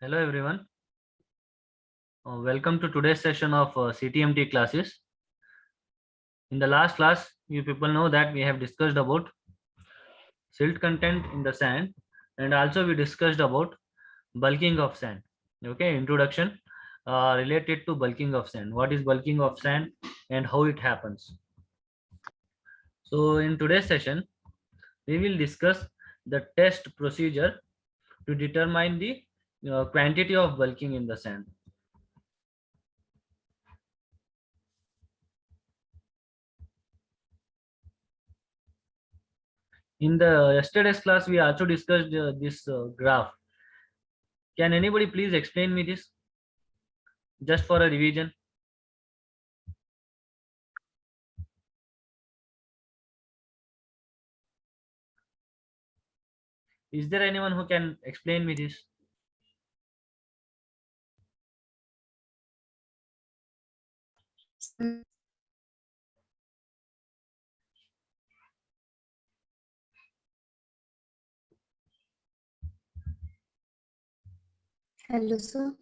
Hello everyone. Welcome to today's session of CTMT classes. In the last class, you people know that we have discussed about silt content in the sand, and also we discussed about bulking of sand. Okay, introduction related to bulking of sand. What is bulking of sand and how it happens? So in today's session, we will discuss the test procedure to determine the quantity of bulking in the sand. In the yesterday's class, we also discussed this graph. Can anybody please explain me this just for a revision? Is there anyone who can explain me this? Hello, sir.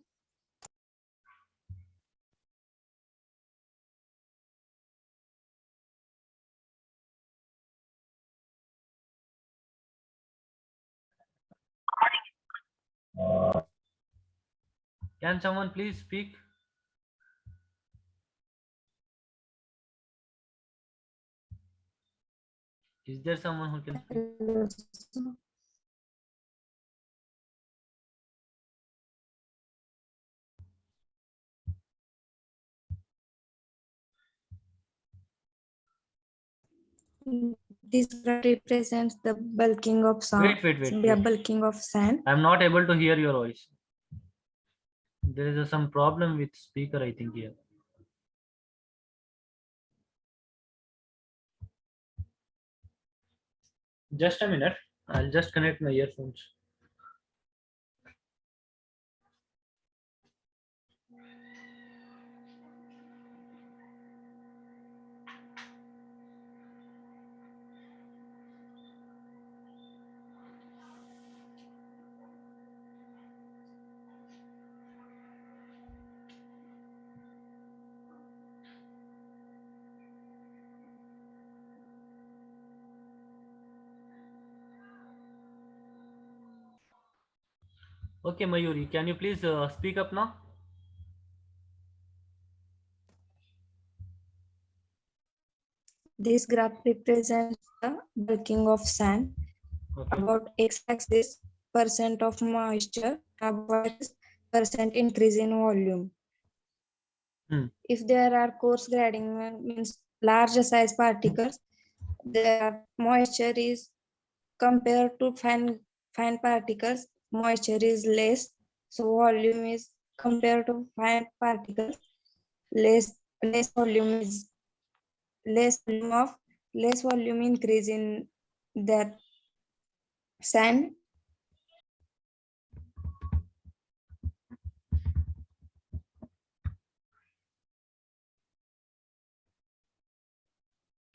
Can someone please speak? Is there someone who can speak? Hello, sir. This graph represents the bulking of sand. Wait. Bulking of sand. I'm not able to hear your voice. There is some problem with speaker, I think here. Just a minute. I'll just connect my earphones. Okay, Mayuri, can you please speak up now? This graph represents the bulking of sand. Okay. About x-axis percent of moisture, about percent increase in volume. If there are coarse grading, means large size particles, the moisture is compared to fine particles, moisture is less, so volume is compared to fine particles, less volume is less volume increase in that sand.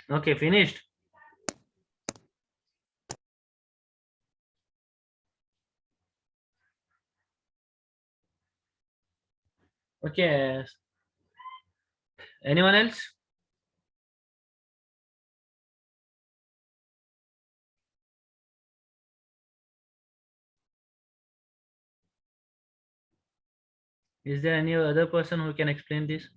Okay, finished. Okay. Anyone else? Is there any other person who can explain this?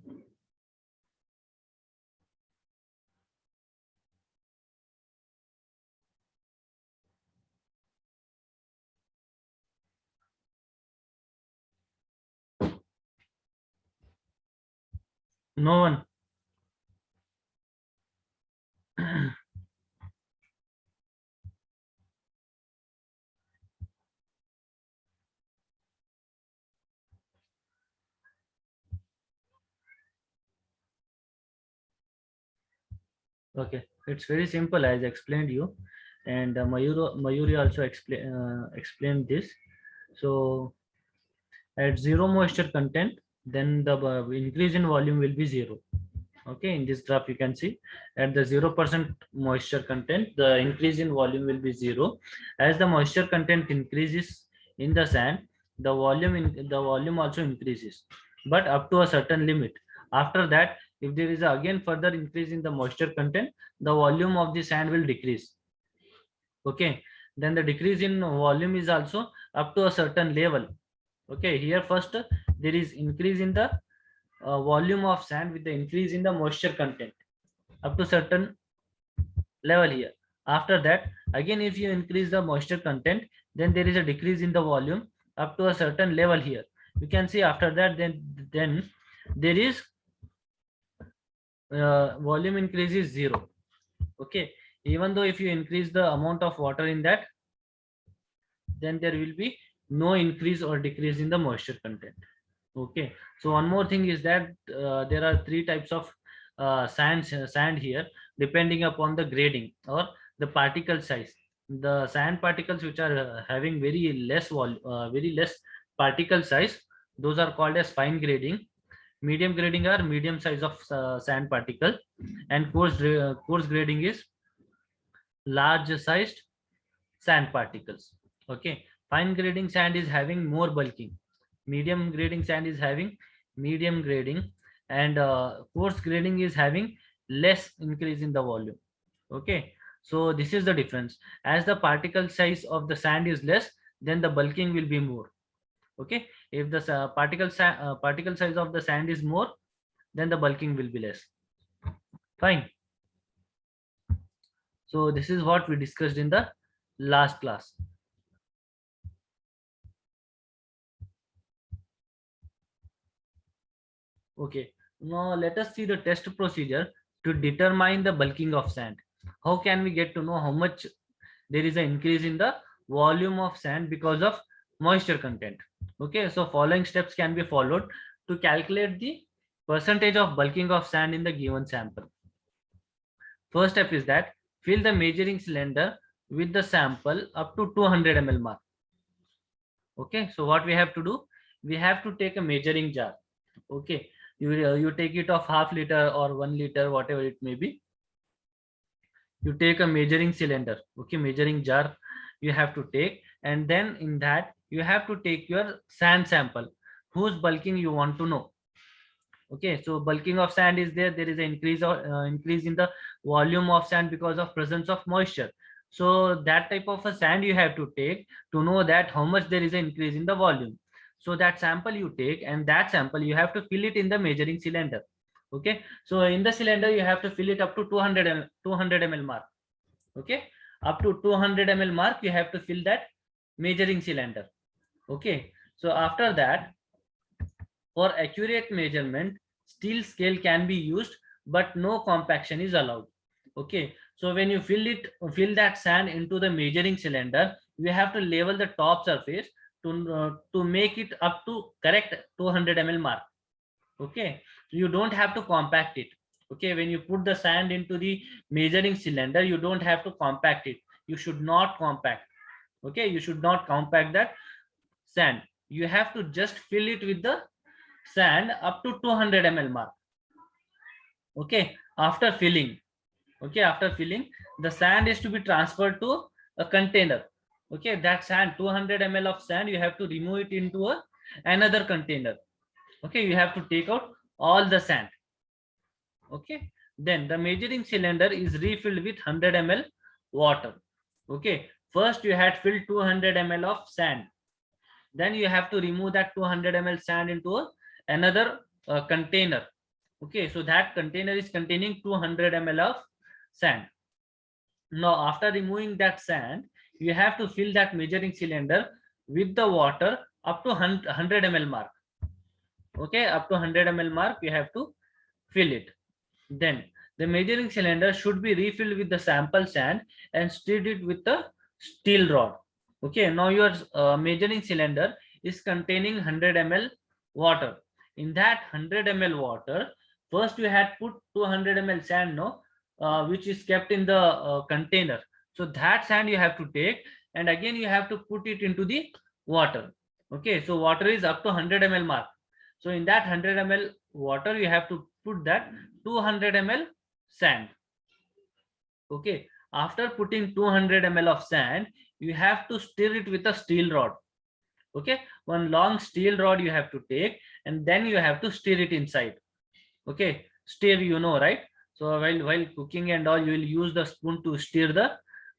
No one. Okay, it's very simple as I explained you, and Mayuri also explained this. So at zero moisture content, then the increase in volume will be zero. Okay, in this graph you can see at the 0% moisture content, the increase in volume will be zero. As the moisture content increases in the sand, the volume also increases, but up to a certain limit. After that, if there is again further increase in the moisture content, the volume of the sand will decrease. Okay, then the decrease in volume is also up to a certain level. Okay, here first there is increase in the volume of sand with the increase in the moisture content up to certain level here. After that, again if you increase the moisture content, then there is a decrease in the volume up to a certain level here. You can see after that, then there is volume increase is 0. Okay, even though if you increase the amount of water in that, then there will be no increase or decrease in the moisture content. Okay, so one more thing is that there are three types of sand here, depending upon the grading or the particle size. The sand particles which are having very less particle size, those are called as fine grading. Medium grading are medium size of sand particle, and coarse grading is large sized sand particles. Okay, fine grading sand is having more bulking, medium grading sand is having medium grading, and coarse grading is having less increase in the volume. Okay, so this is the difference. As the particle size of the sand is less, then the bulking will be more. Okay, if the particle size of the sand is more, then the bulking will be less. Fine. So this is what we discussed in the last class. Okay, now let us see the test procedure to determine the bulking of sand. How can we get to know how much there is an increase in the volume of sand because of moisture content? Okay, so following steps can be followed to calculate the percentage of bulking of sand in the given sample. First step is that fill the measuring cylinder with the sample up to 200 ml mark. Okay, so what we have to do, we have to take a measuring jar. Okay, you take it of half liter or 1 liter, whatever it may be. You take a measuring cylinder, okay, measuring jar you have to take, and then in that you have to take your sand sample whose bulking you want to know. Okay, so bulking of sand is there is an increase in the volume of sand because of presence of moisture. So that type of a sand you have to take to know that how much there is an increase in the volume. So that sample you take, and that sample you have to fill it in the measuring cylinder. Okay, so in the cylinder you have to fill it up to 200 ml mark. Okay, up to 200 ml mark you have to fill that measuring cylinder. Okay, so after that, for accurate measurement, steel scale can be used, but no compaction is allowed. Okay, so when you fill that sand into the measuring cylinder, you have to level the top surface to make it up to correct 200 ml mark. Okay, so you don't have to compact it. Okay, when you put the sand into the measuring cylinder, you don't have to compact it. You should not compact. Okay, you should not compact that sand. You have to just fill it with the sand up to 200 ml mark. Okay, after filling, the sand is to be transferred to a container. Okay, that sand, 200 ml of sand, you have to remove it into another container. Okay, you have to take out all the sand. Okay, then the measuring cylinder is refilled with 100 ml water. Okay, first you had filled 200 ml of sand, then you have to remove that 200 ml sand into another container. Okay, so that container is containing 200 ml of sand. Now after removing that sand, you have to fill that measuring cylinder with the water up to 100 ml mark. Okay, up to 100 ml mark you have to fill it. Then the measuring cylinder should be refilled with the sample sand and stirred it with a steel rod. Okay, now your measuring cylinder is containing 100 ml water. In that 100 ml water, first you had put 200 ml sand, no, which is kept in the container. So that sand you have to take, and again you have to put it into the water. Okay, so water is up to 100 ml mark. So in that 100 ml water, you have to put that 200 ml sand. Okay, after putting 200 ml of sand, you have to stir it with a steel rod. Okay, one long steel rod you have to take, and then you have to stir it inside. Okay, stir, you know, right? So while cooking and all, you will use the spoon to stir the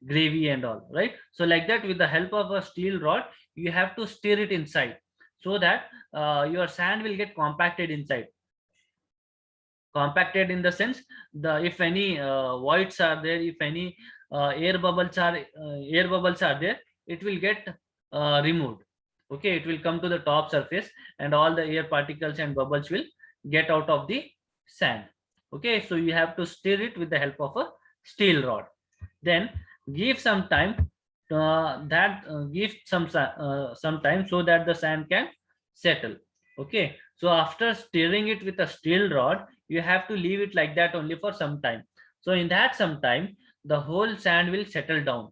gravy and all, right? So like that, with the help of a steel rod, you have to stir it inside, so that your sand will get compacted inside. Compacted in the sense, the if any voids are there, if any air bubbles are there, it will get removed. Okay, it will come to the top surface, and all the air particles and bubbles will get out of the sand. Okay, so you have to stir it with the help of a steel rod. Then give some time, give some time, so that the sand can settle. Okay, so after stirring it with a steel rod, you have to leave it like that only for some time. So in that some time, the whole sand will settle down.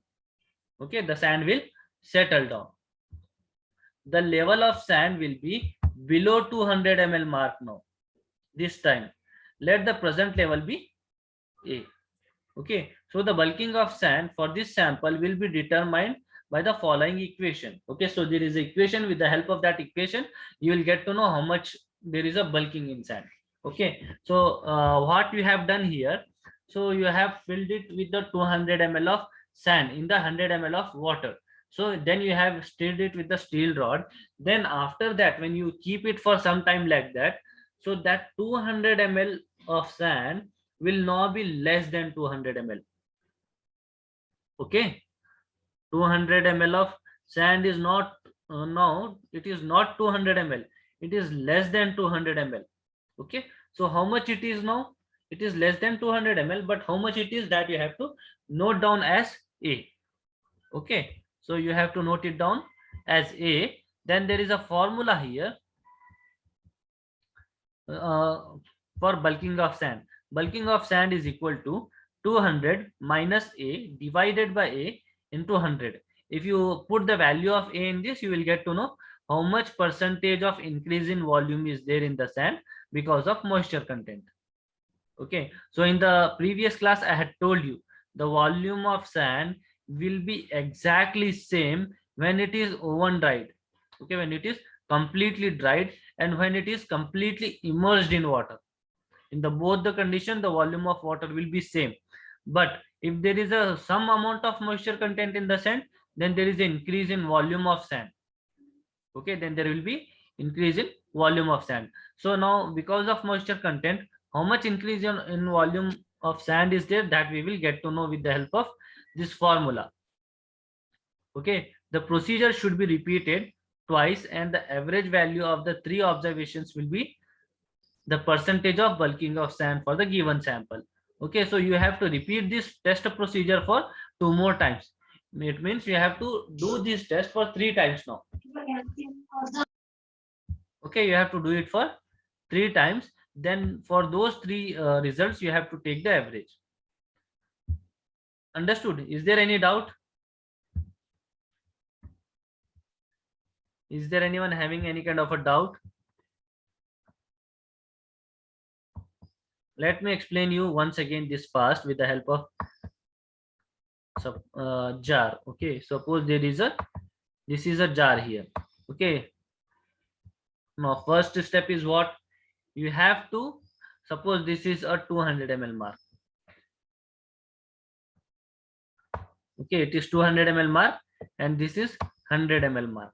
Okay, the sand will settle down. The level of sand will be below 200 ml mark now. This time, let the present level be A. Okay, so the bulking of sand for this sample will be determined by the following equation. Okay, so there is an equation. With the help of that equation, you will get to know how much there is a bulking in sand. Okay, so what you have done here, so you have filled it with the 200 ml of sand in the 100 ml of water. So then you have stirred it with the steel rod. Then after that, when you keep it for some time like that, so that 200 ml of sand will now be less than 200 ml. Okay, 200 ml of sand is not now it is not 200 ml, it is less than 200 ml. Okay, so how much it is now? It is less than 200 ml, but how much it is, that you have to note down as A. Okay, so you have to note it down as A. Then there is a formula here for bulking of sand. Bulking of sand is equal to 200 minus A divided by A into 100. If you put the value of A in this, you will get to know how much percentage of increase in volume is there in the sand because of moisture content. Okay, so in the previous class, I had told you the volume of sand will be exactly same when it is oven dried. Okay, when it is completely dried and when it is completely immersed in water. In the both the condition, the volume of water will be same. But if there is a some amount of moisture content in the sand, then there is an increase in volume of sand. Okay, then there will be increase in volume of sand. So now, because of moisture content, how much increase in volume of sand is there, that we will get to know with the help of this formula. Okay, the procedure should be repeated twice, and the average value of the three observations will be the percentage of bulking of sand for the given sample. Okay, so you have to repeat this test procedure for 2 more times. It means you have to do this test for 3 times now. Okay, you have to do it for 3 times. Then for those 3 results, you have to take the average. Understood? Is there any doubt? Is there anyone having any kind of a doubt? Let me explain you once again this fast with the help of jar. Okay, suppose this is a jar here. Okay, now first step is what? You have to suppose this is a 200 ml mark. Okay, it is 200 ml mark, and this is 100 ml mark.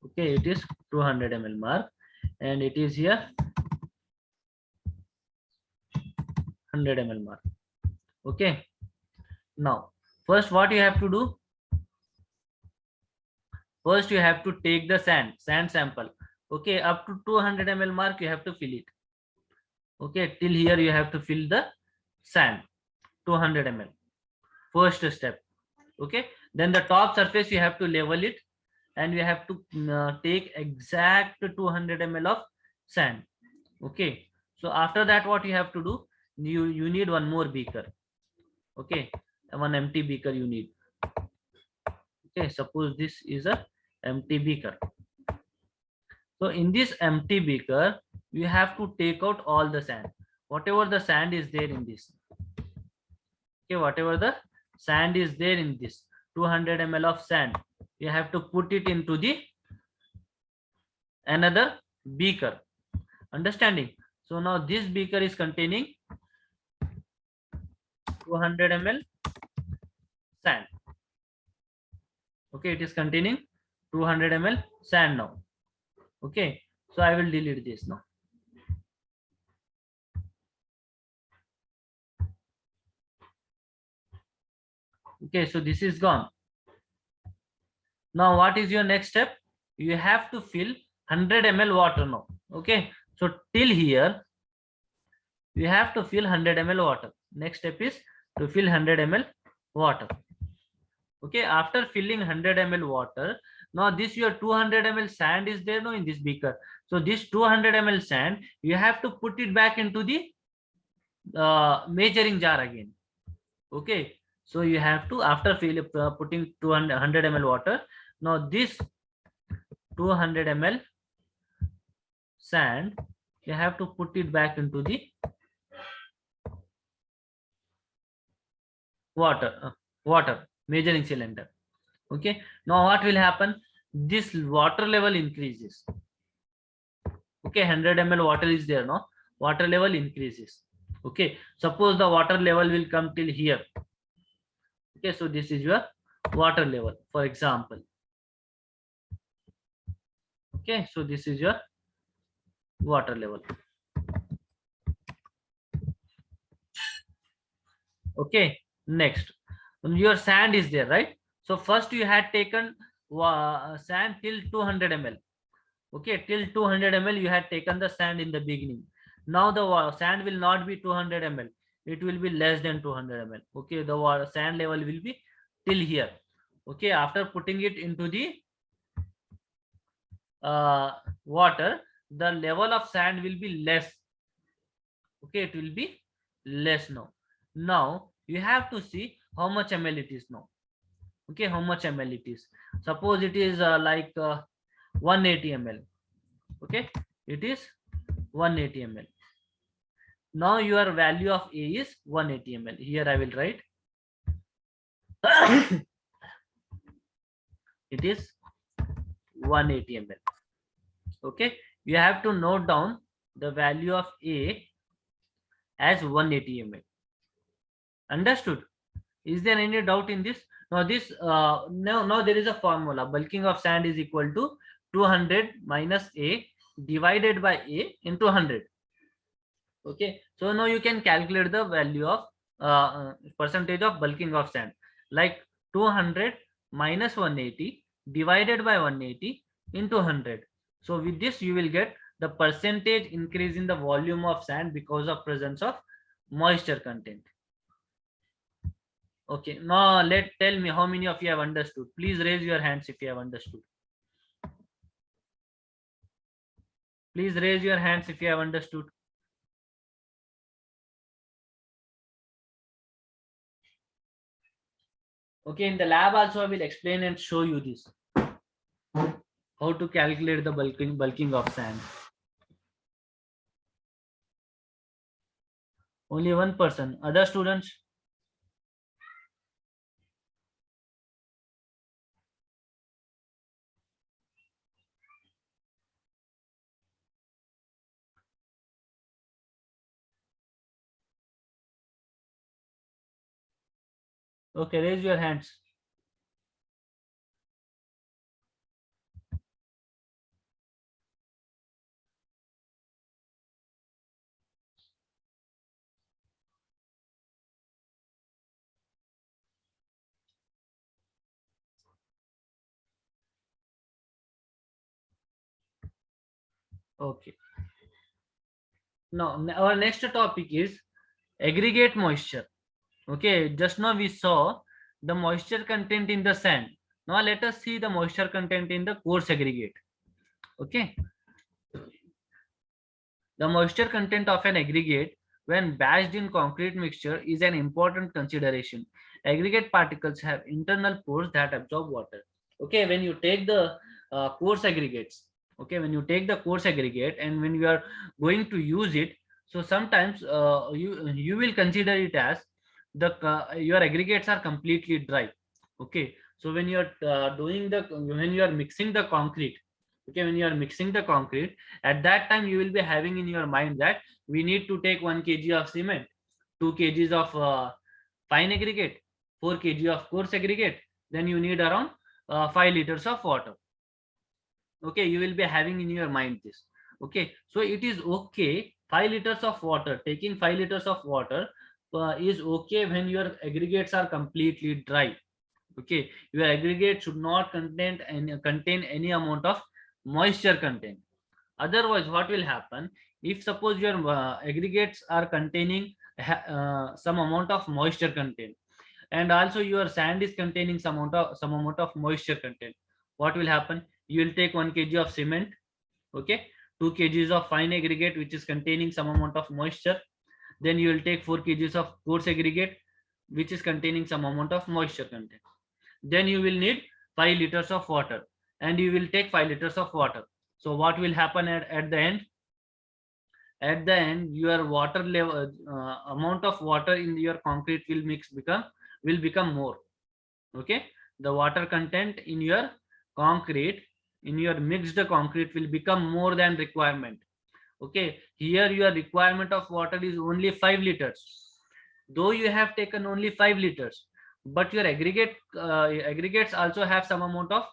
Okay, it is 200 ml mark, and it is here 100 ml mark. Okay, now first what you have to do? First you have to take the sand sample. Okay, up to 200 ml mark you have to fill it. Okay, till here you have to fill the sand 200 ml. First step. Okay, then the top surface you have to level it, and you have to take exact 200 ml of sand. Okay, so after that what you have to do? You need one more beaker. Okay, one empty beaker you need. Okay, suppose this is a empty beaker. So in this empty beaker, you have to take out all the sand, whatever the sand is there in this. Okay, whatever the sand is there in this 200 ml of sand, you have to put it into the another beaker. Understanding? So now this beaker is containing 200 ml sand. Okay, it is containing 200 ml sand now. Okay, so I will delete this now. Okay, so this is gone. Now what is your next step? You have to fill 100 ml water now. Okay, so till here you have to fill 100 ml water. Next step is to fill 100 ml water. Okay, after filling 100 ml water, now this your 200 ml sand is there now in this beaker. So this 200 ml sand, you have to put it back into the measuring jar again. Okay, so you have to, after putting 200 ml water, now this 200 ml sand, you have to put it back into the water measuring cylinder. Okay, now what will happen? This water level increases. Okay, 100 ml water is there, no? Water level increases. Okay, suppose the water level will come till here. Okay, so this is your water level, for example. Okay, so this is your water level. Okay, next, your sand is there, right? So first you had taken sand till 200 ml. Okay, till 200 ml you had taken the sand in the beginning. Now the sand will not be 200 ml, it will be less than 200 ml. Okay, the sand level will be till here. Okay, after putting it into the water, the level of sand will be less. Okay, it will be less now. Now you have to see how much ml it is now. Okay, how much ml it is? Suppose it is 180 ml. Okay, it is 180 ml. Now your value of A is 180 ml. Here I will write it is 180 ml. Okay, you have to note down the value of A as 180 ml. Understood? Is there any doubt in this? Now this now there is a formula. Bulking of sand is equal to 200 minus A divided by A into 100. Okay, so now you can calculate the value of percentage of bulking of sand, like 200 minus 180 divided by 180 into 100. So with this you will get the percentage increase in the volume of sand because of presence of moisture content. Okay, now tell me how many of you have understood. Please raise your hands if you have understood. Please raise your hands if you have understood. Okay, in the lab also I will explain and show you this, how to calculate the bulking of sand. Only one person. Other students? Okay, raise your hands. Okay. Now our next topic is aggregate moisture. Okay, just now we saw the moisture content in the sand. Now let us see the moisture content in the coarse aggregate. Okay, the moisture content of an aggregate when batched in concrete mixture is an important consideration. Aggregate particles have internal pores that absorb water. Okay, when you take the coarse aggregates, okay, when you take the coarse aggregate and when you are going to use it, so sometimes you will consider it as your aggregates are completely dry. Okay, so when you are when you are mixing the concrete, okay, when you are mixing the concrete, at that time you will be having in your mind that we need to take 1 kg of cement, 2 kgs of fine aggregate, 4 kg of coarse aggregate, then you need around 5 liters of water. Okay, you will be having in your mind this. Okay, so it is okay, 5 liters of water, taking 5 liters of water is okay when your aggregates are completely dry. Okay, your aggregate should not contain any amount of moisture content. Otherwise what will happen, if suppose your aggregates are containing some amount of moisture content, and also your sand is containing some amount of moisture content, what will happen, you will take 1 kg of cement, okay, 2 kgs of fine aggregate which is containing some amount of moisture, then you will take 4 kgs of coarse aggregate which is containing some amount of moisture content, then you will need 5 liters of water, and you will take 5 liters of water. So what will happen at the end, at the end your water level amount of water in your concrete will become more. Okay, the water content in your concrete, in your mixed concrete, will become more than requirement. Okay, here your requirement of water is only 5 liters, though you have taken only 5 liters, but your aggregates also have some amount of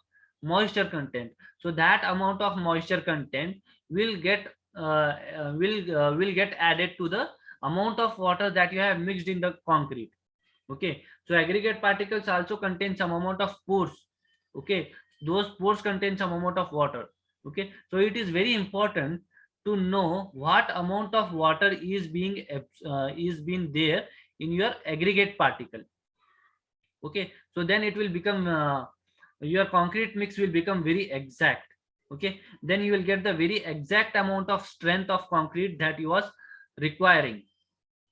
moisture content, so that amount of moisture content will get will get added to the amount of water that you have mixed in the concrete. Okay, so aggregate particles also contain some amount of pores. Okay, those pores contain some amount of water. Okay, so it is very important to know what amount of water is being there in your aggregate particle. Okay, so then it will become your concrete mix will become very exact. Okay, then you will get the very exact amount of strength of concrete that you was requiring.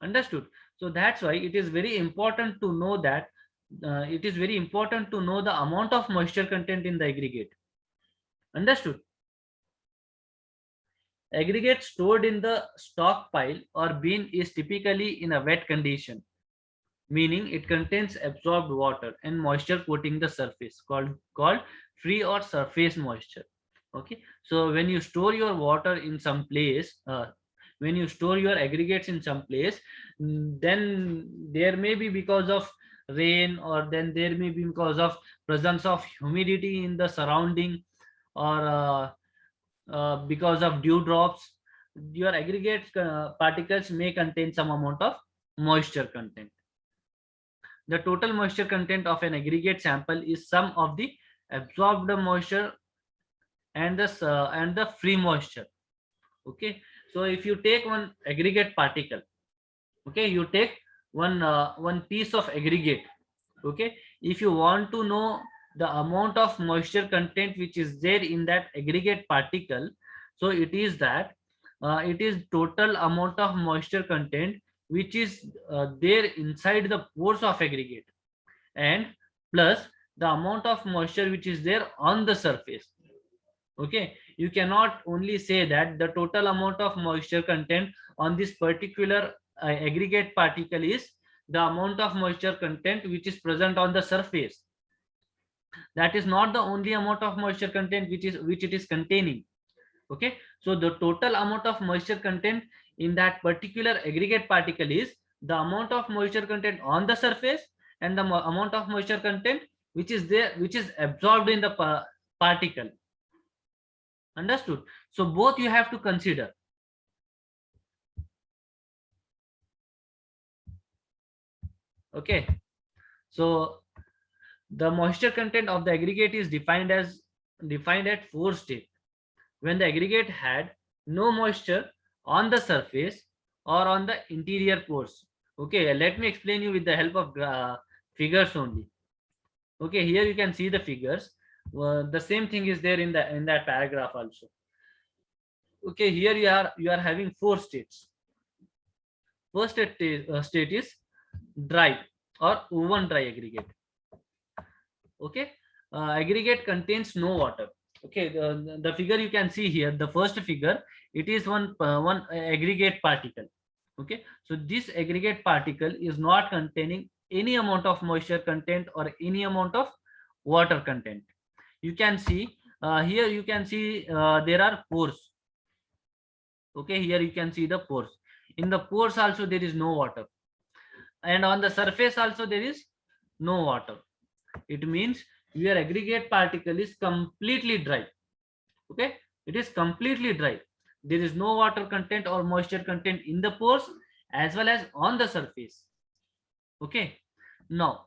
Understood? So that's why it is very important to know that it is very important to know the amount of moisture content in the aggregate. Understood? Aggregate stored in the stockpile or bin is typically in a wet condition, meaning it contains absorbed water and moisture coating the surface, called free or surface moisture. Okay, so when you store your water in some place, when you store your aggregates in some place, then there may be because of rain, or then there may be because of presence of humidity in the surrounding, or because of dew drops, your aggregate particles may contain some amount of moisture content. The total moisture content of an aggregate sample is sum of the absorbed moisture and the free moisture. Okay, so if you take one aggregate particle, okay, you take one piece of aggregate. Okay, if you want to know the amount of moisture content which is there in that aggregate particle, so it is that it is total amount of moisture content which is there inside the pores of aggregate, and plus the amount of moisture which is there on the surface. Okay, you cannot only say that the total amount of moisture content on this particular aggregate particle is the amount of moisture content which is present on the surface. That is not the only amount of moisture content which it is containing. Okay, so the total amount of moisture content in that particular aggregate particle is the amount of moisture content on the surface and the amount of moisture content which is there, which is absorbed in the particle. Understood? So both you have to consider. Okay, so the moisture content of the aggregate is defined at 4 states. When the aggregate had no moisture on the surface or on the interior pores. Okay, let me explain you with the help of figures only. Okay, here you can see the figures. The same thing is there in that paragraph also. Okay, here you are having 4 states. First state is dry or oven dry aggregate. Okay, aggregate contains no water. Okay, the figure you can see here, the first figure, it is one aggregate particle. Okay, so this aggregate particle is not containing any amount of moisture content or any amount of water content. You can see here, you can see there are pores. Okay, here you can see the pores. In the pores also there is no water, and on the surface also there is no water. It means your aggregate particle is completely dry. Okay, it is completely dry. There is no water content or moisture content in the pores as well as on the surface. Okay, now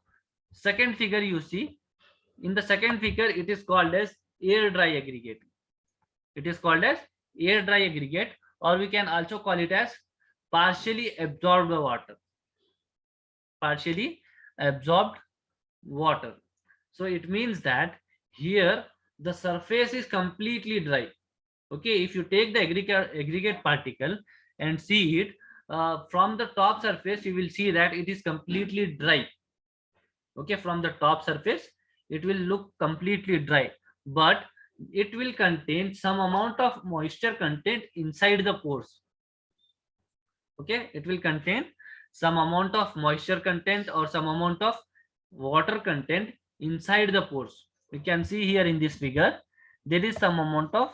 second figure you see, in the second figure it is called as air dry aggregate. It is called as air dry aggregate, or we can also call it as partially absorbed water. Partially absorbed water. So it means that here the surface is completely dry. Okay, if you take the aggregate particle and see it from the top surface, you will see that it is completely dry. Okay, from the top surface it will look completely dry, but it will contain some amount of moisture content inside the pores. Okay, it will contain some amount of moisture content or some amount of water content inside the pores. We can see here in this figure there is some amount of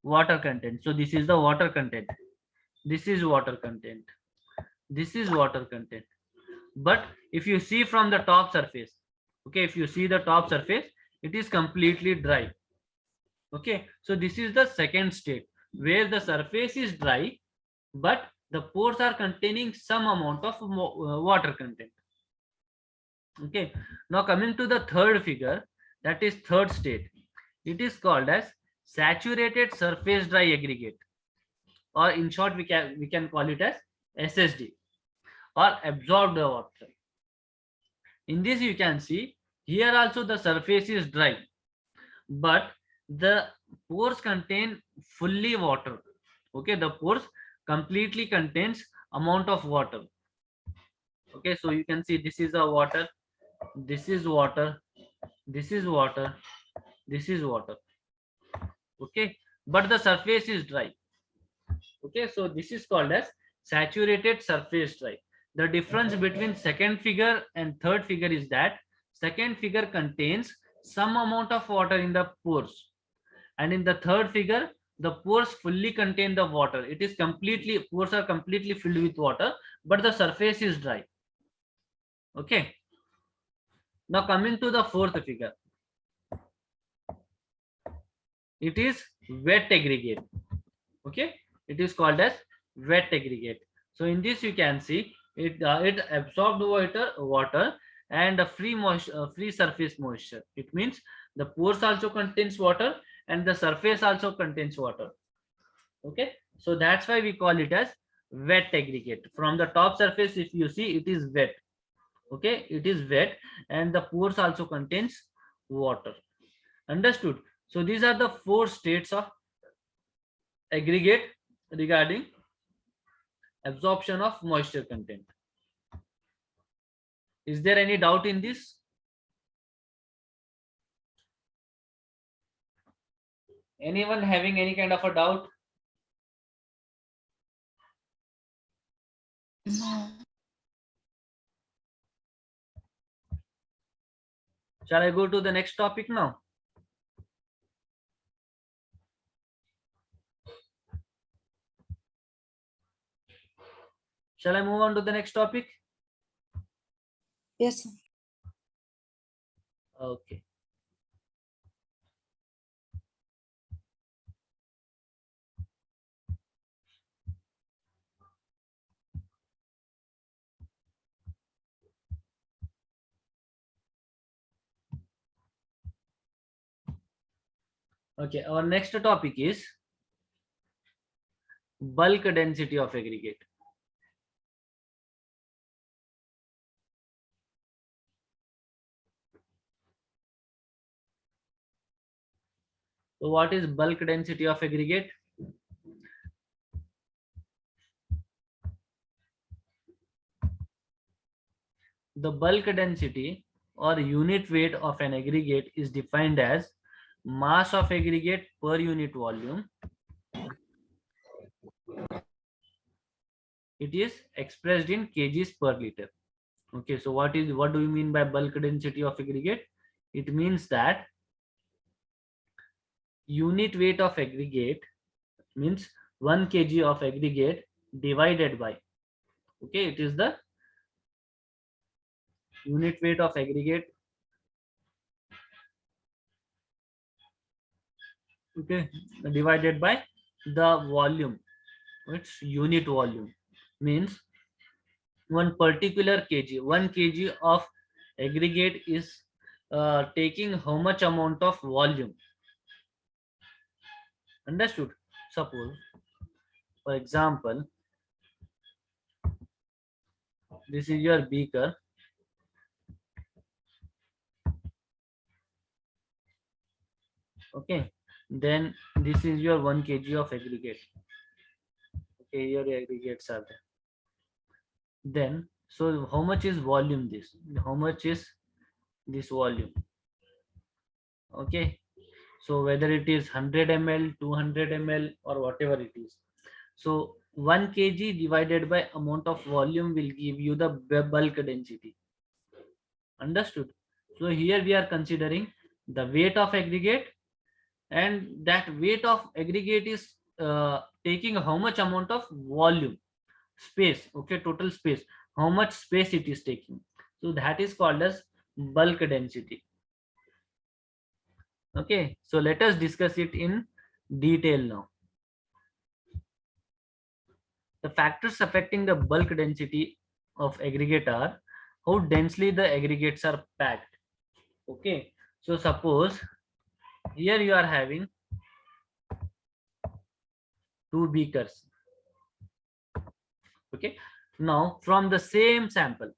water content. So this is the water content, this is water content, this is water content. But if you see from the top surface, okay, if you see the top surface, it is completely dry. Okay, so this is the second state where the surface is dry, but the pores are containing some amount of water content. Okay, now coming to the third figure, that is third state. It is called as saturated surface dry aggregate, or in short we can call it as SSD, or absorbed water. In this you can see here also the surface is dry, but the pores contain fully water. Okay, the pores completely contains amount of water. Okay, so you can see this is a water, this is water, this is water, this is water. Okay, but the surface is dry. Okay, so this is called as saturated surface dry. The difference between second figure and third figure is that second figure contains some amount of water in the pores, and in the third figure the pores fully contain the water. It is completely, pores are completely filled with water, but the surface is dry. Okay, now coming to the fourth figure, it is wet aggregate. Okay, it is called as wet aggregate. So in this you can see it absorbed water and a free moisture, free surface moisture. It means the pores also contains water and the surface also contains water. Okay, so that's why we call it as wet aggregate. From the top surface if you see, it is wet. Okay, it is wet and the pores also contains water. Understood? So these are the four states of aggregate regarding absorption of moisture content. Is there any doubt in this? Anyone having any kind of a doubt? No. Shall I go to the next topic now? Shall I move on to the next topic? Yes, sir. Okay. Okay, our next topic is bulk density of aggregate. So what is bulk density of aggregate? The bulk density or unit weight of an aggregate is defined as mass of aggregate per unit volume it is expressed in kgs per liter. Okay, so what do you mean by bulk density of aggregate? It means that unit weight of aggregate means 1 kg of aggregate divided by, okay, it is the unit weight of aggregate, okay, divided by the volume, its unit volume, means one particular kg, 1 kg of aggregate is taking how much amount of volume. Understood? Suppose, for example, this is your beaker. Okay, then this is your 1 kg of aggregate. Okay, your aggregates are there. Then, so how much is volume this? How much is this volume? Okay, so whether it is 100 ml, 200 ml, or whatever it is. So 1 kg divided by amount of volume will give you the bulk density. Understood? So here we are considering the weight of aggregate, and that weight of aggregate is taking how much amount of volume, space, okay, total space, how much space it is taking. So that is called as bulk density. Okay, so let us discuss it in detail now. The factors affecting the bulk density of aggregate are how densely the aggregates are packed. Okay, so suppose here you are having two beakers. Okay, now from the same sample,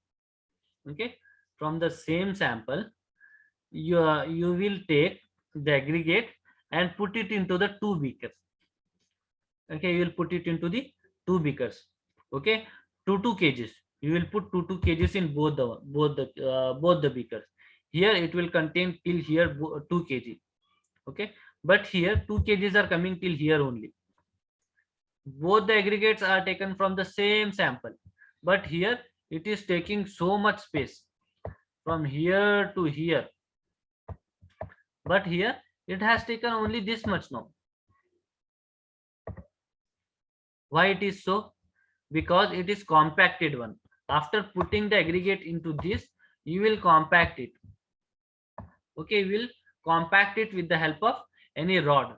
okay, from the same sample, you will take the aggregate and put it into the two beakers. Okay, you will put it into the two beakers. Okay, 2 kgs. You will put 2 kgs in both the beakers. Here it will contain till here 2 kg. Okay, but here 2 kgs are coming till here only. Both the aggregates are taken from the same sample, but here it is taking so much space from here to here, but here it has taken only this much now. Why it is so? Because it is compacted one. After putting the aggregate into this, you will compact it. Okay, you will compact it with the help of any rod.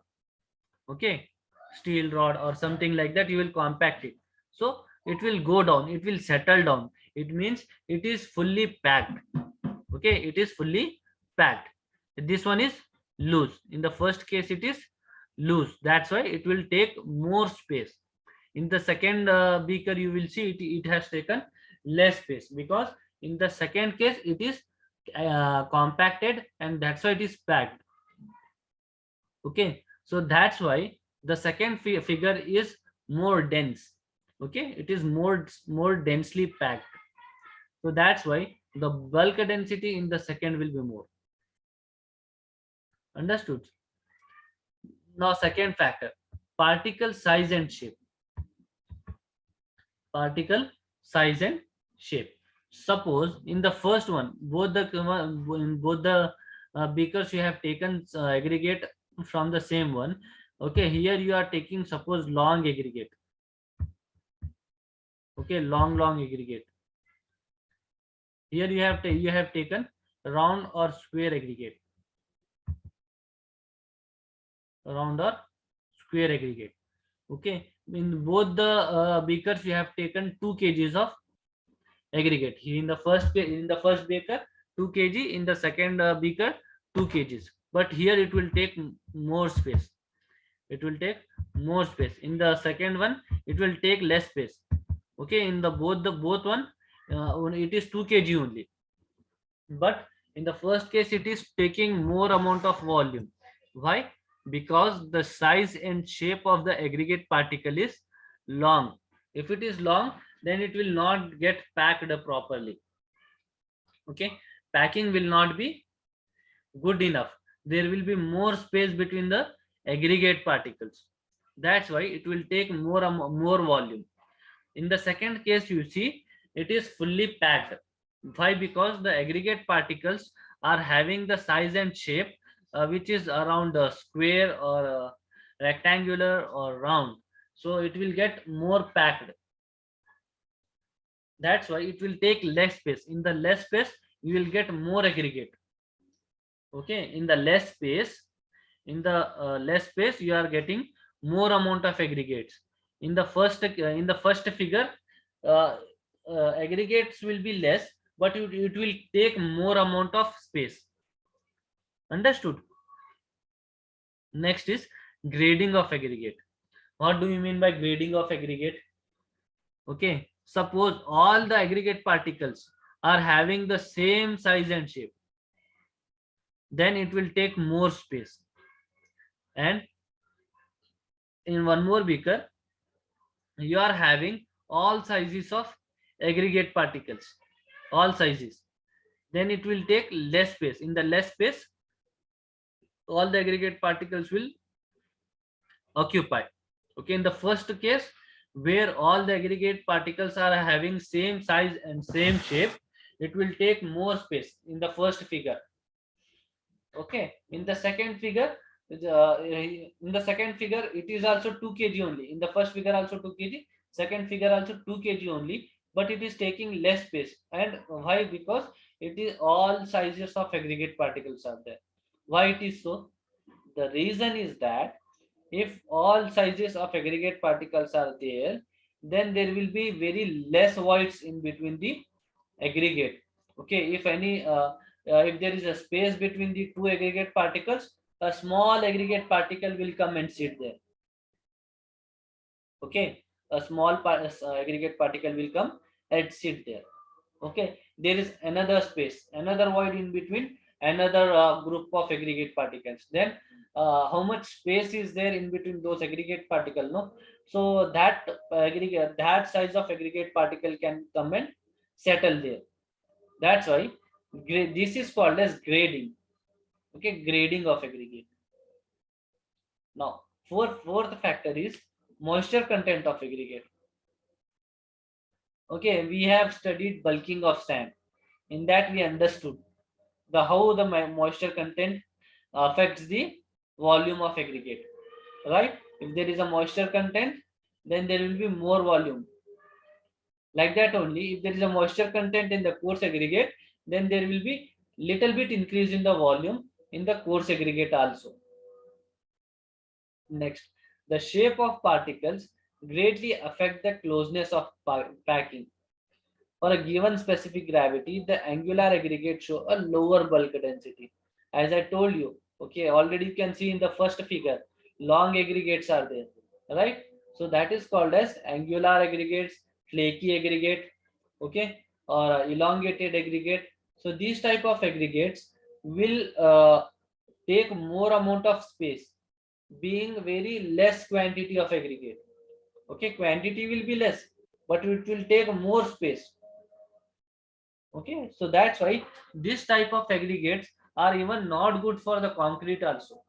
Okay, steel rod or something like that, you will compact it. So it will go down, it will settle down. It means it is fully packed. Okay, it is fully packed. This one is loose. In the first case it is loose, that's why it will take more space. In the second beaker you will see it has taken less space, because in the second case it is compacted, and that's why it is packed. Okay, so that's why the second figure is more dense. Okay, it is more densely packed. So that's why the bulk density in the second will be more. Understood? Now second factor, particle size and shape. Particle size and shape. Suppose in the first one, both the beakers you have taken aggregate from the same one. Okay, here you are taking suppose long aggregate. Okay, long aggregate. Here you have taken round or square aggregate. Round or square aggregate. Okay, in both the beakers you have taken 2 kgs of aggregate. Here in the first beaker 2 kg, in the second beaker 2 kgs, but here it will take more space. It will take more space. In the second one it will take less space. Okay, in the both one it is 2 kg only, but in the first case it is taking more amount of volume. Why? Because the size and shape of the aggregate particle is long. If it is long, then it will not get packed properly. Okay, packing will not be good enough. There will be more space between the aggregate particles. That's why it will take more volume. In the second case, you see it is fully packed. Why? Because the aggregate particles are having the size and shape which is around a square or a rectangular or round. So it will get more packed. That's why it will take less space. In the less space, you will get more aggregate. Okay, in the less space, less space, you are getting more amount of aggregates. In the first figure, uh, aggregates will be less, but it will take more amount of space. Understood? Next is grading of aggregate. What do you mean by grading of aggregate? Okay, suppose all the aggregate particles are having the same size and shape, then it will take more space. And in one more beaker, you are having all sizes of aggregate particles, all sizes, then it will take less space. In the less space, all the aggregate particles will occupy. Okay, in the first case, where all the aggregate particles are having same size and same shape, it will take more space in the first figure. Okay, in the second figure, it is also 2 kg only. In the first figure also 2 kg, second figure also 2 kg only, but it is taking less space. And why? Because it is all sizes of aggregate particles are there. Why it is so? The reason is that if all sizes of aggregate particles are there, then there will be very less voids in between the aggregate. Okay, if there is a space between the two aggregate particles, a small aggregate particle will come and sit there. Okay, a small aggregate particle will come and sit there. Okay, there is another space, another void in between, another group of aggregate particles. Then how much space is there in between those aggregate particle? No, so that size of aggregate particle can come and settle there. That's why this is called as grading. Okay, grading of aggregate. Now, fourth factor is moisture content of aggregate. Okay, we have studied bulking of sand. In that, we understood how the moisture content affects the volume of aggregate. Right? If there is a moisture content, then there will be more volume. Like that only, if there is a moisture content in the coarse aggregate, then there will be little bit increase in the volume in the coarse aggregate also. Next, the shape of particles greatly affect the closeness of packing. For a given specific gravity, the angular aggregates show a lower bulk density. As I told you, okay, already you can see in the first figure, long aggregates are there, right? So that is called as angular aggregates, flaky aggregate, okay, or elongated aggregate. So these type of aggregates will take more amount of space, being very less quantity of aggregate. Okay, quantity will be less, but it will take more space. Okay, so that's why this type of aggregates are even not good for the concrete also.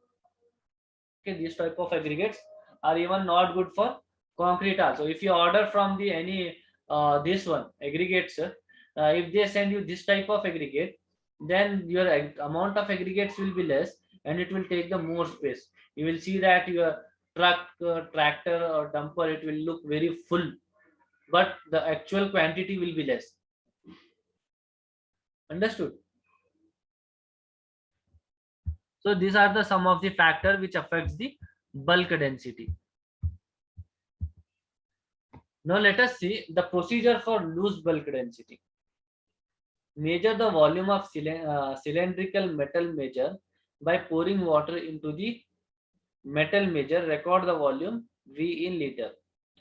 Okay, these type of aggregates are even not good for concrete also. If you order from the any this one aggregates, if they send you this type of aggregate, then your amount of aggregates will be less and it will take the more space. You will see that your truck, tractor or dumper, it will look very full, but the actual quantity will be less. Understood? So these are the some of the factor which affects the bulk density. Now let us see the procedure for loose bulk density. Measure the volume of cylindrical metal measure by pouring water into the metal measure. Record the volume V in liter.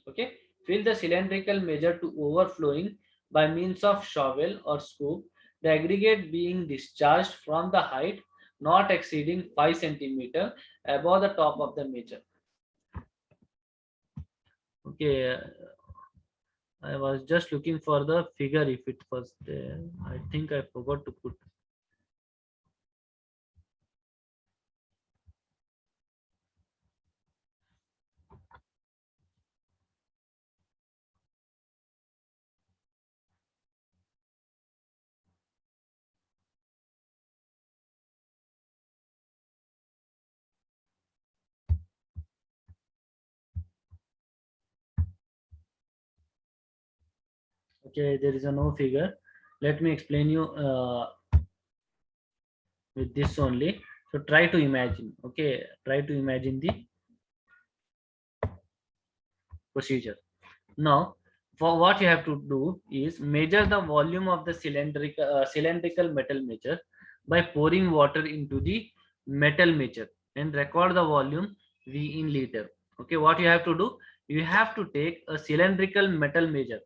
Okay. Fill the cylindrical measure to overflowing by means of shovel or scoop. The aggregate being discharged from the height not exceeding 5 centimeter above the top of the measure. Okay, I was just looking for the figure if it was there. I think I forgot to put. Okay, there is a no figure. Let me explain you with this only. So try to imagine. Okay, try to imagine the procedure. Now, for what you have to do is measure the volume of the cylindrical metal measure by pouring water into the metal measure and record the volume V in liter. Okay, what you have to do? You have to take a cylindrical metal measure.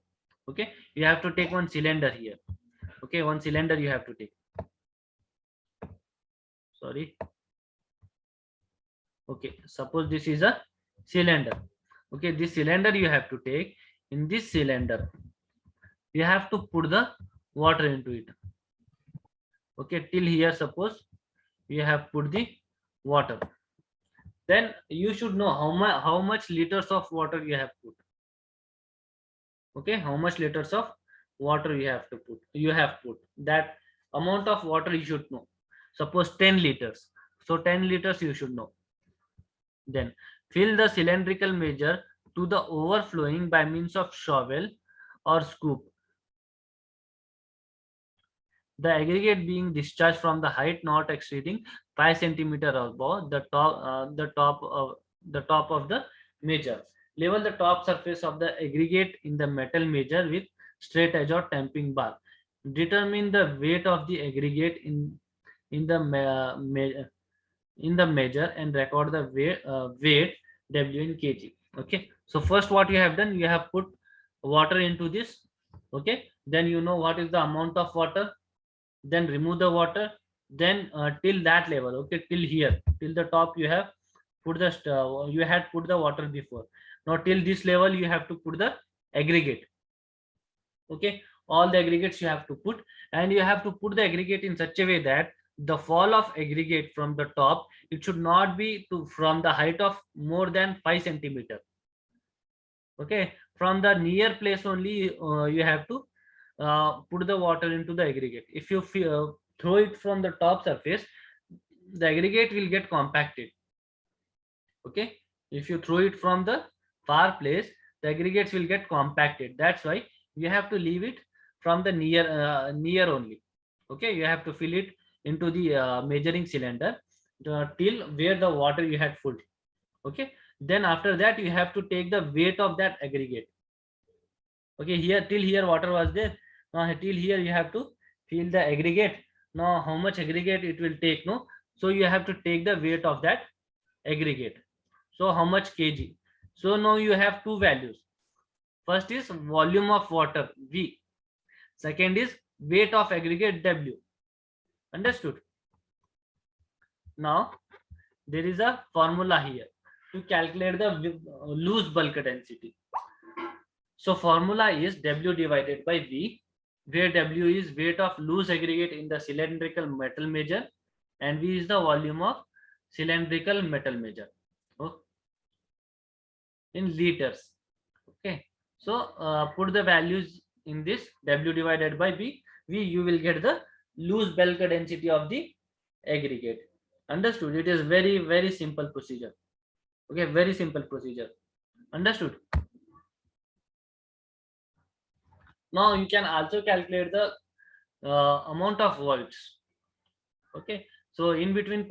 Okay, you have to take one cylinder here. Okay, one cylinder you have to take. Sorry. Okay, suppose this is a cylinder. Okay, this cylinder you have to take. In this cylinder you have to put the water into it. Okay, till here suppose you have put the water, then you should know how much liters of water you have put. Okay, how much liters of water you have put that amount of water you should know. Suppose 10 liters, so 10 liters you should know. Then fill the cylindrical measure to the overflowing by means of shovel or scoop, the aggregate being discharged from the height not exceeding 5 centimeter above the top of the measure. Level the top surface of the aggregate in the metal measure with straight edge or tamping bar. Determine the weight of the aggregate in the in the measure and record the weight W in kg. Okay, so first what you have done, you have put water into this. Okay, then you know what is the amount of water, then remove the water, then till that level. Okay, till here, till the top you have put the you had put the water before. Now till this level you have to put the aggregate. Okay, all the aggregates you have to put, and you have to put the aggregate in such a way that the fall of aggregate from the top, it should not be to from the height of more than 5 centimeter. Okay, from the near place only you have to put the water into the aggregate. If you throw it from the top surface, the aggregate will get compacted. Okay, if you throw it from the far place, the aggregates will get compacted. That's why you have to leave it from the near only. Okay, you have to fill it into the measuring cylinder till where the water you had filled. Okay, then after that you have to take the weight of that aggregate. Okay, here till here water was there. Now till here you have to fill the aggregate. Now how much aggregate it will take? No, so you have to take the weight of that aggregate. So how much kg? So now you have two values. First is volume of water V. Second is weight of aggregate W. Understood? Now there is a formula here to calculate the loose bulk density. So formula is W divided by V, where W is weight of loose aggregate in the cylindrical metal measure and V is the volume of cylindrical metal measure. Oh, in liters. Okay, so put the values in this W divided by V, you will get the loose bulk density of the aggregate. Understood? It is very simple procedure. Okay, very simple procedure. Understood? Now you can also calculate the amount of volts. Okay, so in between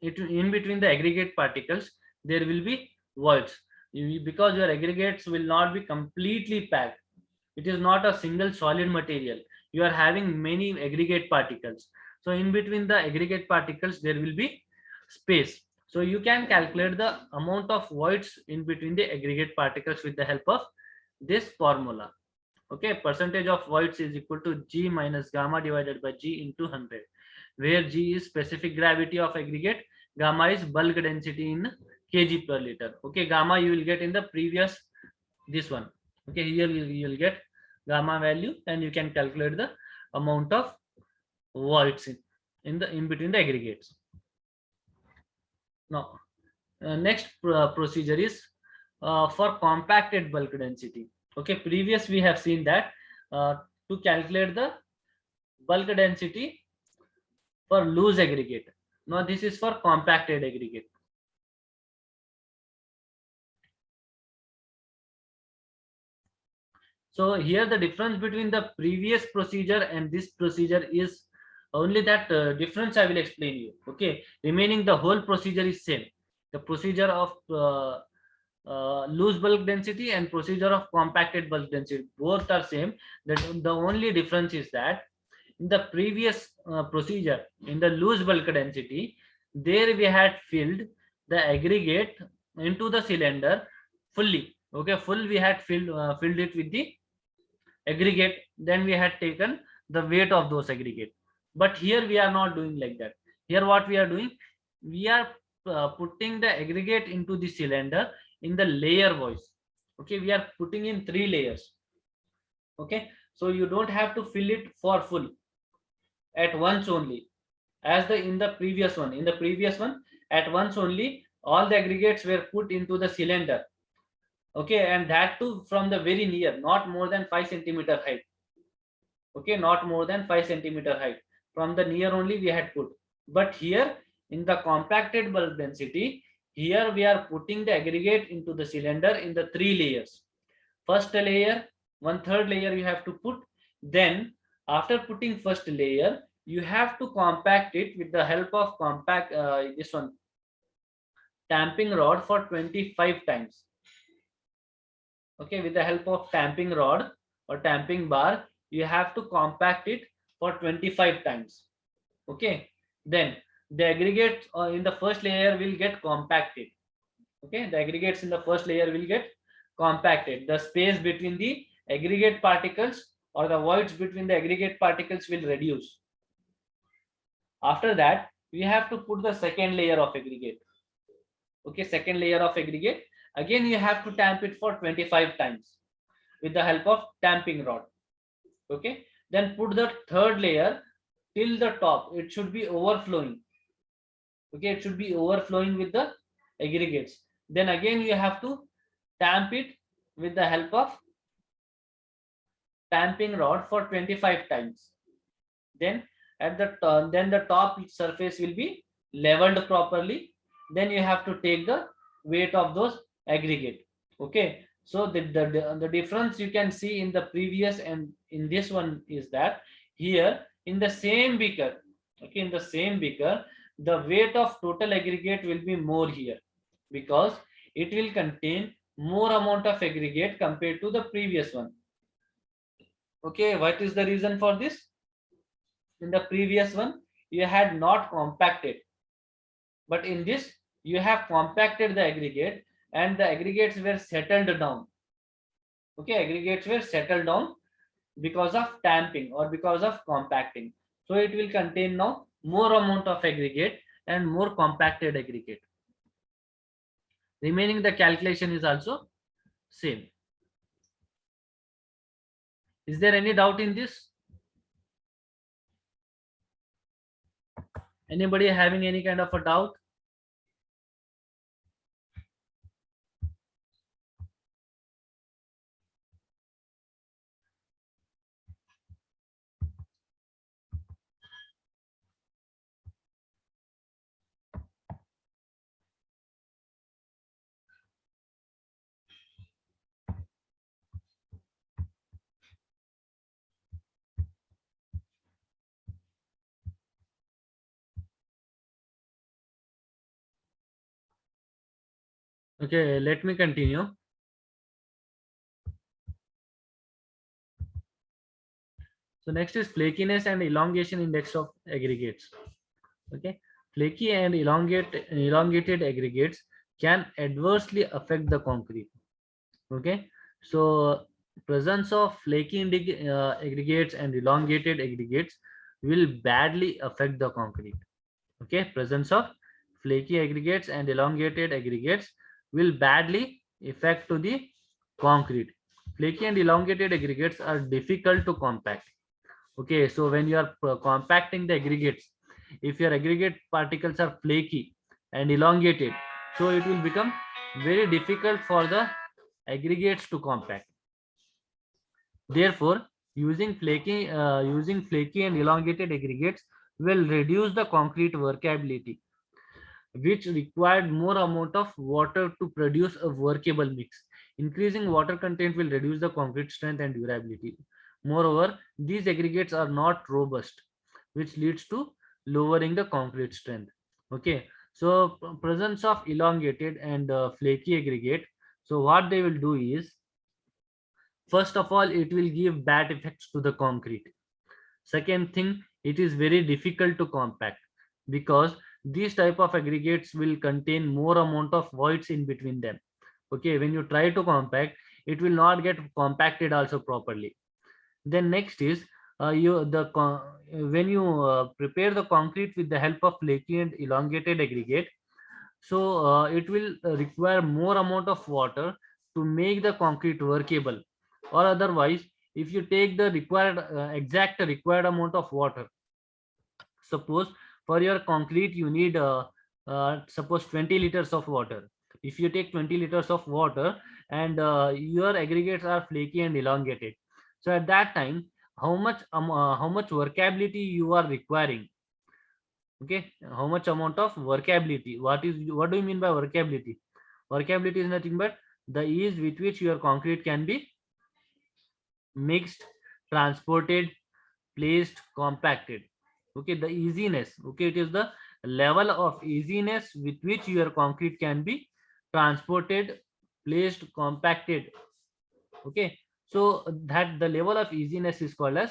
in between the aggregate particles there will be volts. Because your aggregates will not be completely packed. It is not a single solid material. You are having many aggregate particles. So in between the aggregate particles there will be space. So you can calculate the amount of voids in between the aggregate particles with the help of this formula. Okay, percentage of voids is equal to G minus gamma divided by G into 100, where G is specific gravity of aggregate, gamma is bulk density in kg per liter. Okay, gamma you will get in the previous this one. Okay, here you will get gamma value and you can calculate the amount of voids in between the aggregates. Now next procedure is for compacted bulk density. Okay, previous we have seen that to calculate the bulk density for loose aggregate. Now this is for compacted aggregate. So here the difference between the previous procedure and this procedure is only that difference I will explain you. Okay, remaining the whole procedure is same. The procedure of loose bulk density and procedure of compacted bulk density, both are same. That the only difference is that in the previous procedure, in the loose bulk density, there we had filled the aggregate into the cylinder fully. Okay, full we had filled it with the aggregate, then we had taken the weight of those aggregate. But here we are not doing like that. Here what we are doing, we are putting the aggregate into the cylinder in the layer wise. Okay, we are putting in 3 layers. Okay, so you don't have to fill it for full at once only, as the in the previous one. In the previous one, at once only all the aggregates were put into the cylinder. Okay, and that too from the very near, not more than 5 centimeter height. Okay, not more than 5 centimeter height, from the near only we had put. But here in the compacted bulk density, here we are putting the aggregate into the cylinder in the 3 layers. First layer, 1/3 layer you have to put. Then after putting first layer, you have to compact it with the help of this one tamping rod for 25 times. Okay, with the help of tamping rod or tamping bar, you have to compact it for 25 times. Okay, then the aggregate in the first layer will get compacted. Okay, the aggregates in the first layer will get compacted. The space between the aggregate particles or the voids between the aggregate particles will reduce. After that, we have to put the second layer of aggregate. Okay, second layer of aggregate. Again, you have to tamp it for 25 times with the help of tamping rod. Okay, then put the third layer till the top. It should be overflowing. Okay, it should be overflowing with the aggregates. Then again you have to tamp it with the help of tamping rod for 25 times. Then at the top surface will be leveled properly. Then you have to take the weight of those aggregate. Okay, so the difference you can see in the previous and in this one is that here in the same beaker, okay, in the same beaker, the weight of total aggregate will be more here because it will contain more amount of aggregate compared to the previous one. Okay, what is the reason for this? In the previous one you had not compacted, but in this you have compacted the aggregate and the aggregates were settled down. Okay, aggregates were settled down because of tamping or because of compacting. So it will contain now more amount of aggregate and more compacted aggregate. Remaining the calculation is also same. Is there any doubt in this? Anybody having any kind of a doubt? Okay, let me continue. So next is flakiness and elongation index of aggregates. Okay, flaky and elongated aggregates can adversely affect the concrete. Okay, so presence of flaky aggregates and elongated aggregates will badly affect the concrete. Okay, presence of flaky aggregates and elongated aggregates will badly affect to the concrete. Flaky and elongated aggregates are difficult to compact. Okay, so when you are compacting the aggregates, if your aggregate particles are flaky and elongated, so it will become very difficult for the aggregates to compact. Therefore, using flaky and elongated aggregates will reduce the concrete workability, which required more amount of water to produce a workable mix. Increasing water content will reduce the concrete strength and durability. Moreover, these aggregates are not robust, which leads to lowering the concrete strength. Okay, so presence of elongated and flaky aggregate. So what they will do is, first of all, it will give bad effects to the concrete. Second thing, it is very difficult to compact because these type of aggregates will contain more amount of voids in between them. Okay, when you try to compact, it will not get compacted also properly. Then next is, when you prepare the concrete with the help of flaky and elongated aggregate, so it will require more amount of water to make the concrete workable, or otherwise, if you take the required exact required amount of water, suppose for your concrete you need suppose 20 liters of water. If you take 20 liters of water and your aggregates are flaky and elongated, so at that time, how much workability you are requiring? Okay, how much amount of workability? What do you mean by workability? Workability is nothing but the ease with which your concrete can be mixed, transported, placed, compacted. Okay, the easiness. Okay, it is the level of easiness with which your concrete can be transported, placed, compacted. Okay, so that the level of easiness is called as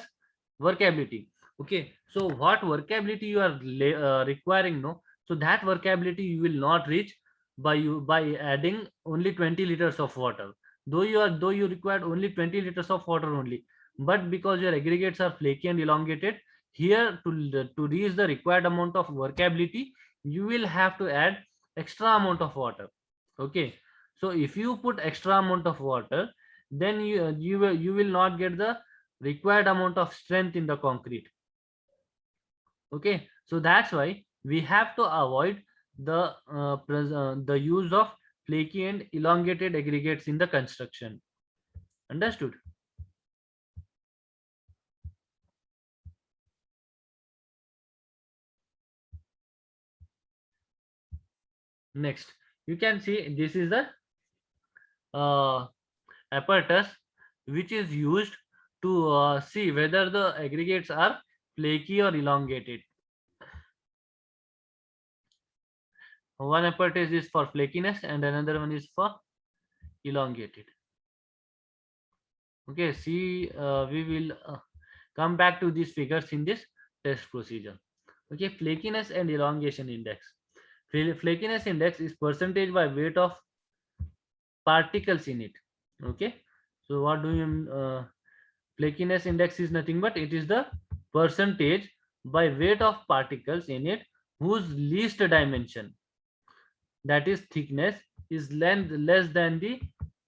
workability. Okay, so what workability you are requiring, no, so that workability you will not reach by adding only 20 liters of water. Though you required only 20 liters of water only, but because your aggregates are flaky and elongated, here to reach the required amount of workability, you will have to add extra amount of water. Okay, so if you put extra amount of water, then you will not get the required amount of strength in the concrete. Okay, so that's why we have to avoid the use of flaky and elongated aggregates in the construction. Understood? Next, you can see this is the apparatus which is used to see whether the aggregates are flaky or elongated. One apparatus is for flakiness and another one is for elongated. Okay, see, we will come back to these figures in this test procedure. Okay, flakiness and elongation index. Flakiness index is percentage by weight of particles in it. Okay, so what do you mean? Flakiness index is nothing but it is the percentage by weight of particles in it whose least dimension, that is thickness, is length less than the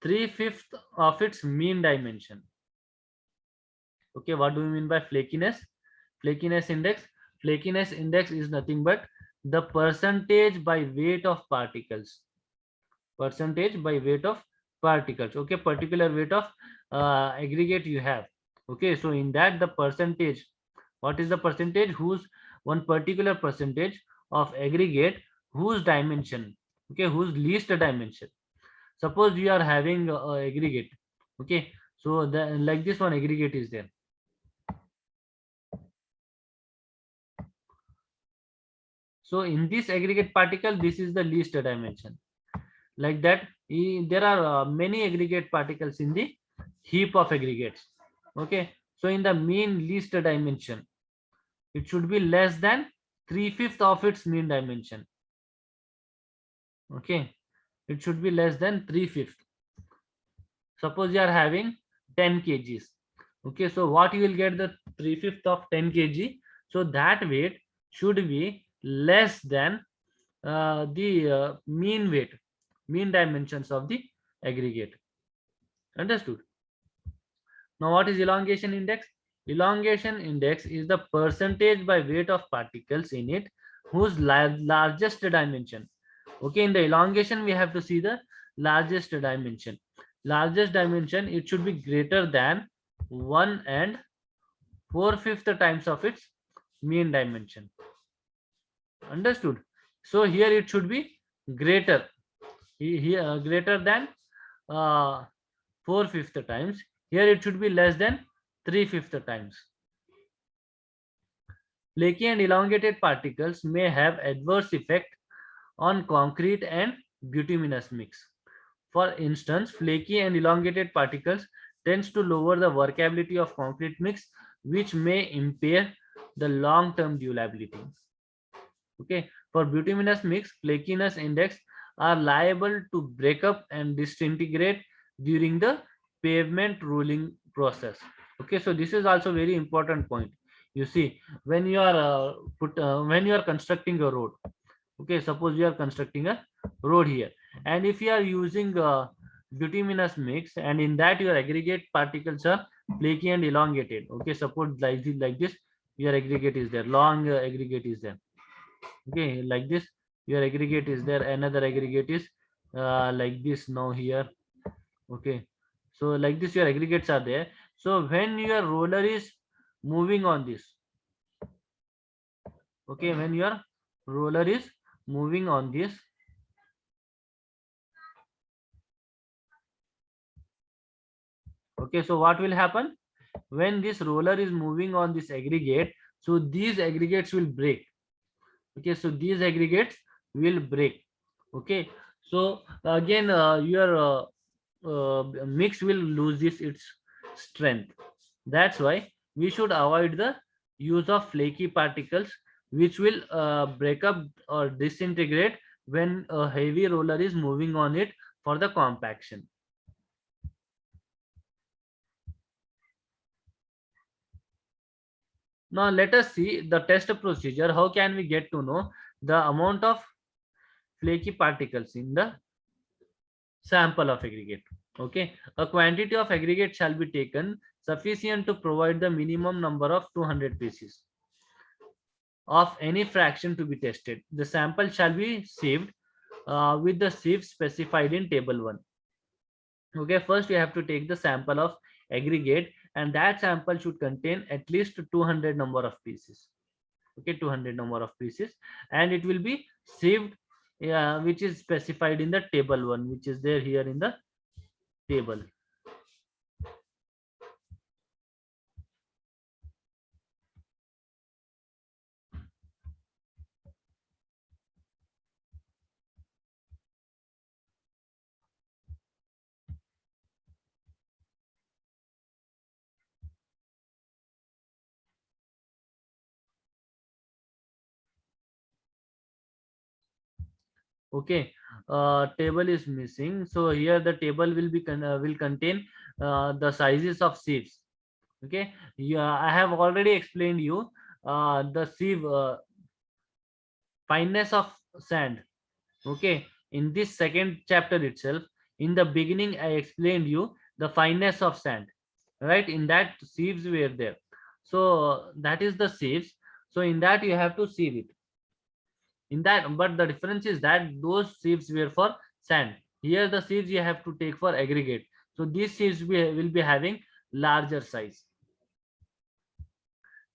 3/5 of its mean dimension. Okay, what do we mean by flakiness? Flakiness index. Flakiness index is nothing but the percentage by weight of particles. Percentage by weight of particles. Okay, particular weight of aggregate you have. Okay, so in that the percentage, what is the percentage? Whose one particular percentage of aggregate whose dimension, okay, whose least dimension. Suppose you are having aggregate. Okay, so the like this one aggregate is there. So in this aggregate particle, this is the least dimension. Like that, there are many aggregate particles in the heap of aggregates. Okay, so in the mean least dimension, it should be less than 3/5 of its mean dimension. Okay, it should be less than 3/5. Suppose you are having 10 kgs. Okay, so what you will get the 3/5 of 10 kg. So that weight should be less than the mean weight, mean dimensions of the aggregate. Understood? Now, what is elongation index? Elongation index is the percentage by weight of particles in it whose largest dimension. Okay, in the elongation, we have to see the largest dimension. Largest dimension, it should be greater than 1 and 4/5 times of its mean dimension. Understood? So here it should be greater, here greater than 4/5 times. Here it should be less than 3/5 times. Flaky and elongated particles may have adverse effect on concrete and bituminous mix. For instance, flaky and elongated particles tends to lower the workability of concrete mix, which may impair the long-term durability. Okay, for bituminous mix, flakiness index are liable to break up and disintegrate during the pavement rolling process. Okay, so this is also very important point. You see, when you are when you are constructing a road, okay, suppose you are constructing a road here, and if you are using bituminous mix, and in that your aggregate particles are flaky and elongated. Okay, suppose like this, your aggregate is there, long aggregate is there. Okay, like this, your aggregate is there, another aggregate is like this now here. Okay, so like this your aggregates are there. So when your roller is moving on this, okay, when your roller is moving on this, okay, so what will happen when this roller is moving on this aggregate? So these aggregates will break. Okay, so these aggregates will break. Okay, so again your mix will lose its strength. That's why we should avoid the use of flaky particles, which will break up or disintegrate when a heavy roller is moving on it for the compaction. Now let us see the test procedure. How can we get to know the amount of flaky particles in the sample of aggregate? Okay, a quantity of aggregate shall be taken sufficient to provide the minimum number of 200 pieces of any fraction to be tested. The sample shall be sieved with the sieve specified in table 1. Okay, first you have to take the sample of aggregate, and that sample should contain at least 200 number of pieces. Okay, 200 number of pieces, and it will be sieved, which is specified in the table 1, which is there here in the table. Okay, table is missing, so here the table will be will contain the sizes of sieves. Okay, yeah, I have already explained you the sieve fineness of sand. Okay, in this second chapter itself, in the beginning I explained you the fineness of sand, right? In that sieves were there, so that is the sieves. So in that you have to sieve it in that, but the difference is that those sieves were for sand. Here the sieves you have to take for aggregate, so these sieves will be having larger size.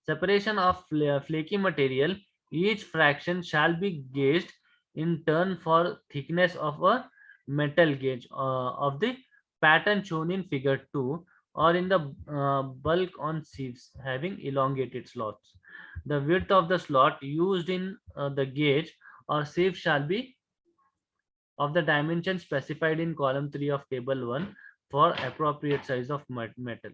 Separation of flaky material, each fraction shall be gauged in turn for thickness of a metal gauge of the pattern shown in figure 2, or in the bulk on sieves having elongated slots. The width of the slot used in the gauge or sieve shall be of the dimension specified in column 3 of table 1 for appropriate size of metal.